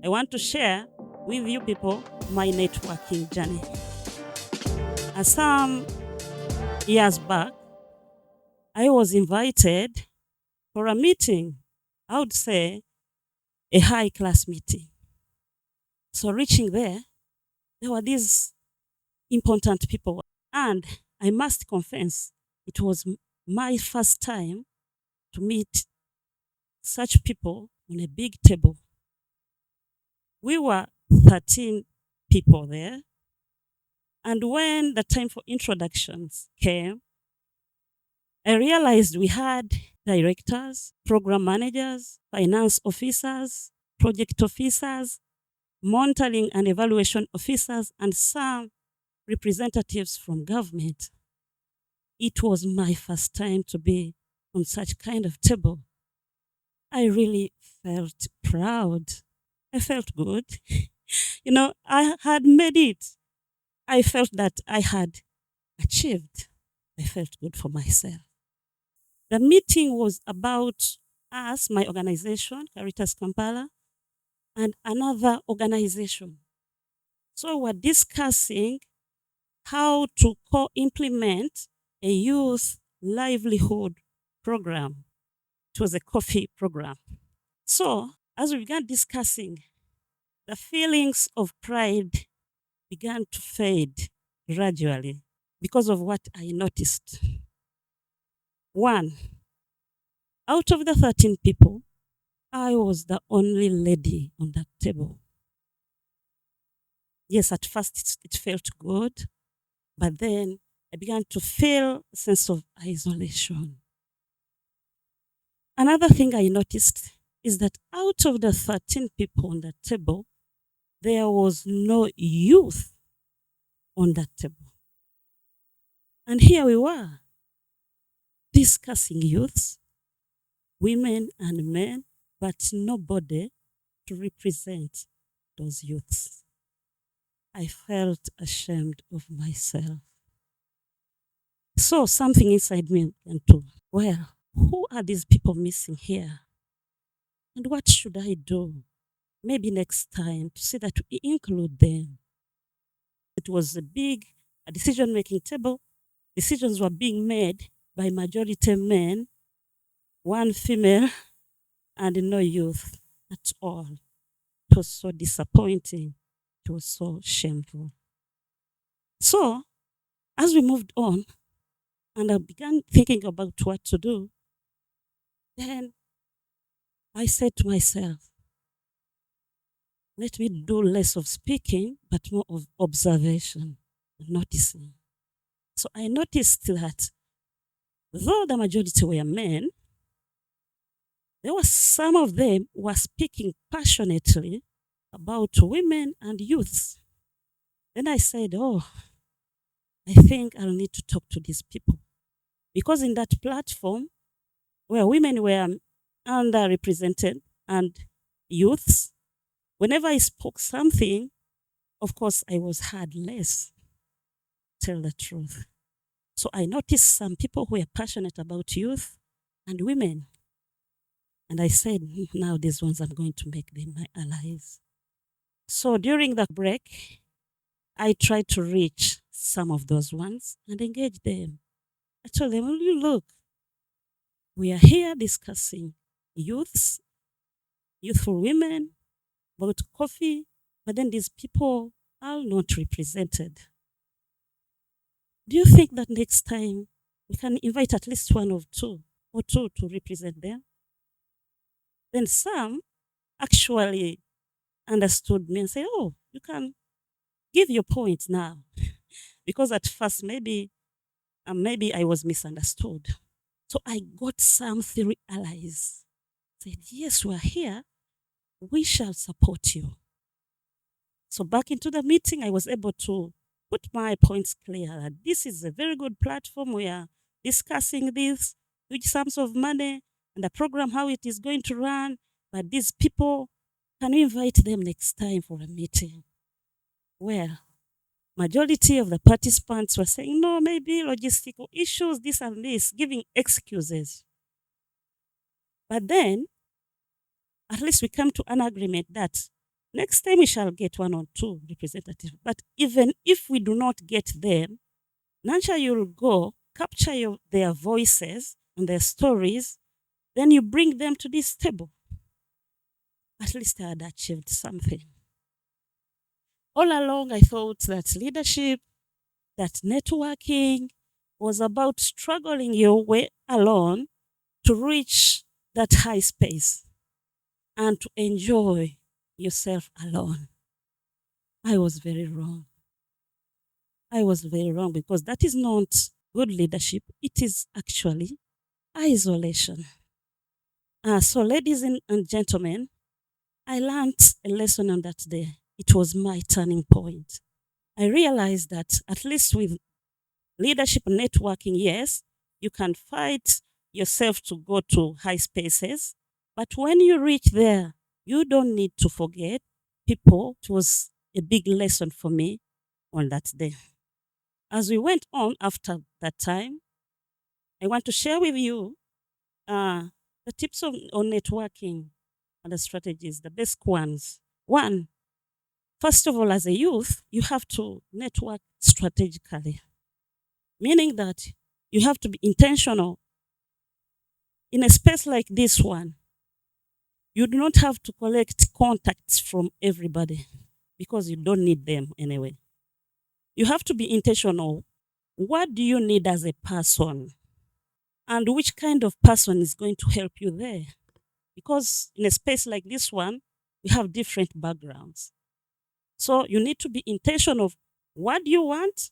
I want to share with you people my networking journey. Some years back, I was invited for a meeting. I would say a high class meeting. So reaching there were these important people. And I must confess, it was my first time to meet such people on a big table. We were 13 people there. And when the time for introductions came, I realized we had directors, program managers, finance officers, project officers, monitoring and evaluation officers, and some representatives from government. It was my first time to be on such kind of table. I really felt proud. I felt good. I had made it. I felt that I had achieved. I felt good for myself. The meeting was about us, my organization, Caritas Kampala, and another organization. So we're discussing how to co-implement a youth livelihood program. It was a coffee program. So as we began discussing, the feelings of pride began to fade gradually because of what I noticed. One, out of the 13 people, I was the only lady on that table. Yes, at first it felt good, but then I began to feel a sense of isolation. Another thing I noticed is that out of the 13 people on that table, there was no youth on that table. And here we were, discussing youths, women and men, but nobody to represent those youths. I felt ashamed of myself. So something inside me went to, well, who are these people missing here? And what should I do? Maybe next time to see that we include them. It was a big decision-making table. Decisions were being made by majority men, one female, and no youth at all. It was so disappointing. It was so shameful. So, as we moved on, and I began thinking about what to do, then I said to myself, let me do less of speaking, but more of observation and noticing. So I noticed that though the majority were men, there were some of them who were speaking passionately about women and youths. Then I said, I think I'll need to talk to these people. Because in that platform where women were underrepresented and youths, whenever I spoke something, of course, I was heard less, tell the truth. So I noticed some people who were passionate about youth and women. And I said, now these ones, I'm going to make them my allies. So during the break, I tried to reach some of those ones and engage them. I told them, you look, we are here discussing youths, youthful women, about coffee, but then these people are not represented. Do you think that next time we can invite at least one or two to represent them? Then some actually understood me and say, you can give your point now. Because at first maybe I was misunderstood. So I got some 3 allies. Said, yes, we are here. We shall support you. So back into the meeting, I was able to put my points clear that this is a very good platform. We are discussing this, huge sums of money, and the program, how it is going to run. But these people, can we invite them next time for a meeting? Well, majority of the participants were saying, no, maybe logistical issues, this and this, giving excuses. But then, at least we come to an agreement that Next time we shall get 1 or 2 representatives. But even if we do not get them, Nansha, you'll go capture their voices and their stories, then you bring them to this table. At least I had achieved something. All along, I thought that leadership, that networking was about struggling your way alone to reach that high space and to enjoy yourself alone. I was very wrong. I was very wrong because that is not good leadership. It is actually isolation. So, ladies and gentlemen, I learned a lesson on that day. It was my turning point. I realized that at least with leadership networking, yes, you can fight yourself to go to high spaces. But when you reach there, you don't need to forget people. It was a big lesson for me on that day. As we went on after that time, I want to share with you the tips on networking and the strategies, the best ones. One, first of all, as a youth, you have to network strategically, meaning that you have to be intentional. In a space like this one, you do not have to collect contacts from everybody because you don't need them anyway. You have to be intentional. What do you need as a person? And which kind of person is going to help you there? Because in a space like this one, we have different backgrounds. So you need to be intentional of what do you want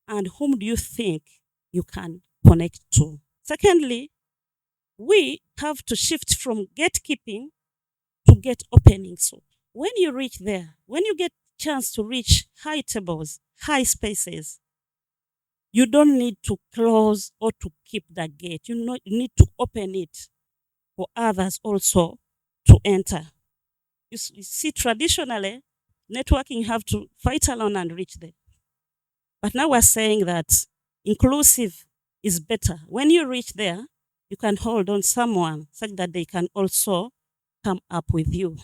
and whom do you think you can connect to. Secondly, we have to shift from gatekeeping to get opening. So when you reach there, when you get chance to reach high tables, high spaces, you don't need to close or to keep the gate. You need to open it for others also to enter. You see, traditionally, networking, you have to fight alone and reach there. But now we're saying that inclusive is better. When you reach there, you can hold on someone such that they can also come up with you.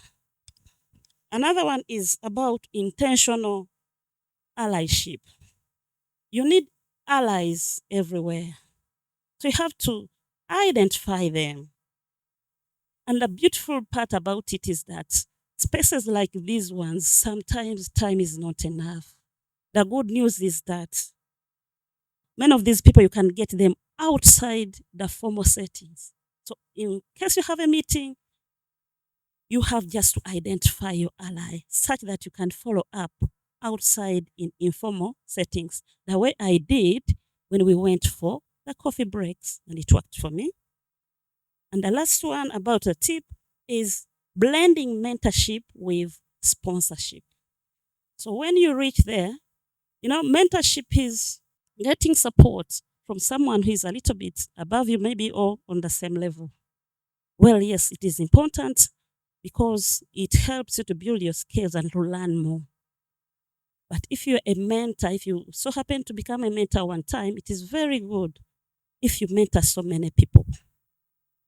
Another one is about intentional allyship. You need allies everywhere. So you have to identify them. And the beautiful part about it is that spaces like these ones, sometimes time is not enough. The good news is that many of these people, you can get them outside the formal settings. So in case you have a meeting, you have just to identify your ally such that you can follow up outside in informal settings. The way I did when we went for the coffee breaks, and it worked for me. And the last one about a tip is blending mentorship with sponsorship. So when you reach there, mentorship is getting support from someone who is a little bit above you, maybe, or on the same level. Well, yes, it is important because it helps you to build your skills and to learn more. But if you're a mentor, if you so happen to become a mentor one time, it is very good if you mentor so many people.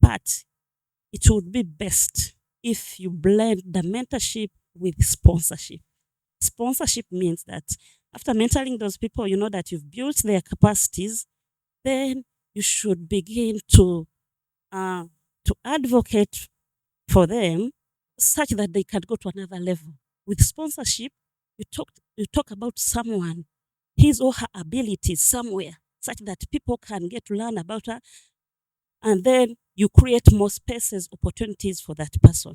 But it would be best if you blend the mentorship with sponsorship. Sponsorship means that after mentoring those people, you know that you've built their capacities, then you should begin to advocate for them such that they can go to another level. With sponsorship, you talk about someone, his or her abilities somewhere, such that people can get to learn about her, and then you create more spaces, opportunities for that person.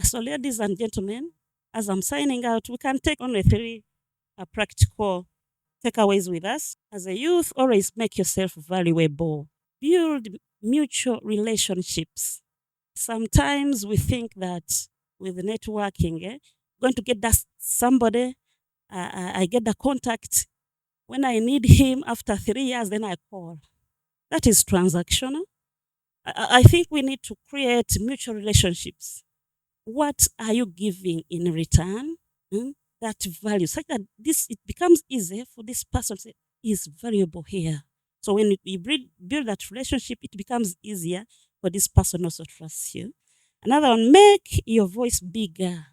So, ladies and gentlemen, as I'm signing out, we can take only 3 practical takeaways with us. As a youth, always make yourself valuable. Build mutual relationships. Sometimes we think that with networking, going to get that somebody, I get the contact. When I need him after 3 years, then I call. That is transactional. I think we need to create mutual relationships. What are you giving in return? That value, such that it becomes easier for this person to say, is valuable here. So when you build that relationship, it becomes easier for this person also to trust you. Another one, make your voice bigger.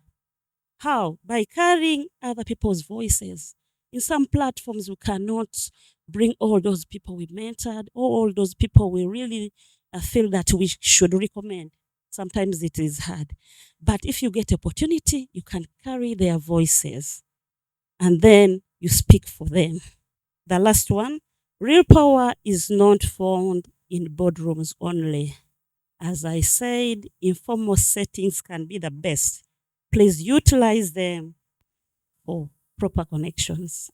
How? By carrying other people's voices. In some platforms, we cannot bring all those people we mentored, all those people we really feel that we should recommend. Sometimes it is hard. But if you get opportunity, you can carry their voices and then you speak for them. The last one, real power is not found in boardrooms only. As I said, informal settings can be the best. Please utilize them for proper connections.